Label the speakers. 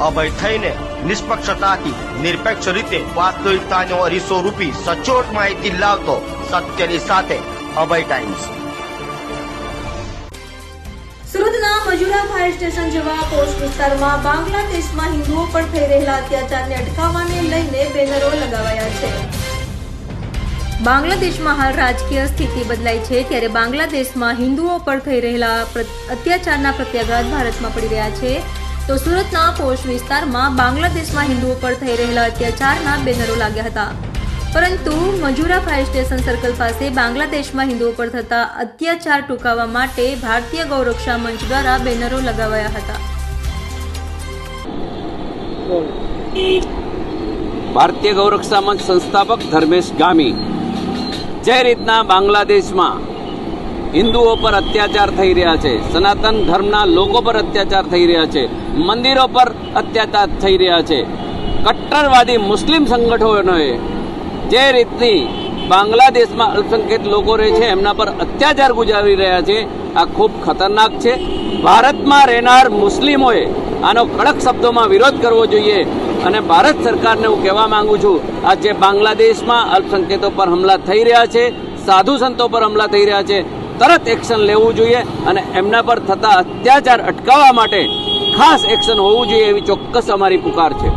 Speaker 1: અભય થઈને નિષ્પક્ષતાથી નિરપેક્ષ રીતે વાસ્તવિકતાનો અરીસો રૂપી સચોટ માહિતી લાવતો સત્યની સાથે અભય ટાઈમ્સ।
Speaker 2: સુરતના મજુરા ફાયર સ્ટેશન જેવા પોસ્ટ વિસ્તારમાં બાંગ્લાદેશમાં હિન્દુઓ પર થઈ રહેલા અત્યાચારને અટકાવવાને લઈને બેનરો લગાવાયા છે। બાંગ્લાદેશમાં હાલ રાજકીય સ્થિતિ બદલાઈ છે, ત્યારે બાંગ્લાદેશમાં હિન્દુઓ પર થઈ રહેલા અત્યાચારના પ્રત્યાઘાત ભારતમાં પડી રહ્યા છે। તો સુરતના પોસ્ટ વિસ્તારમાં બાંગ્લાદેશમાં હિન્દુઓ પર થઈ રહેલા અત્યાચારના બેનરો લાગ્યા હતા, પરંતુ મજુરા ફાયર સ્ટેશન સર્કલ પાસે બાંગ્લાદેશમાં હિન્દુઓ પર થતા અત્યાચાર ટૂંકાવવા માટે ભારતીય ગૌરક્ષા મંચ દ્વારા બેનરો લગાવાયા હતા।
Speaker 3: ભારતીય ગૌરક્ષા મંચ સંસ્થાપક ધર્મેશ ગામી જે રીતના બાંગ્લાદેશમાં હિન્દુઓ પર અત્યાચાર થઈ રહ્યા છે, સનાતન ધર્મના લોકો પર અત્યાચાર થઈ રહ્યા છે, મંદિરો પર અત્યાચાર થઈ રહ્યા છે, કટ્ટરવાદી મુસ્લિમ સંગઠનોએ જે રીતની બાંગ્લાદેશમાં અલ્પસંખ્યક લોકો રહે છે એમના પર અત્યાચાર ગુજારી રહ્યા છે, આ ખૂબ ખતરનાક છે। ભારતમાં રહેનાર મુસ્લિમોએ આનો કડક શબ્દોમાં વિરોધ કરવો જોઈએ અને ભારત સરકારને હું કહેવા માંગુ છું, આ જે બાંગ્લાદેશમાં અલ્પસંખ્યકો પર હુમલા થઈ રહ્યા છે, સાધુ સંતો પર હુમલા થઈ રહ્યા છે, તરત એક્શન લેવું જોઈએ અને એમના પર થતા અત્યાચાર અટકાવવા માટે ખાસ એક્શન હોવું જોઈએ એવી ચોક્કસ અમારી પુકાર છે।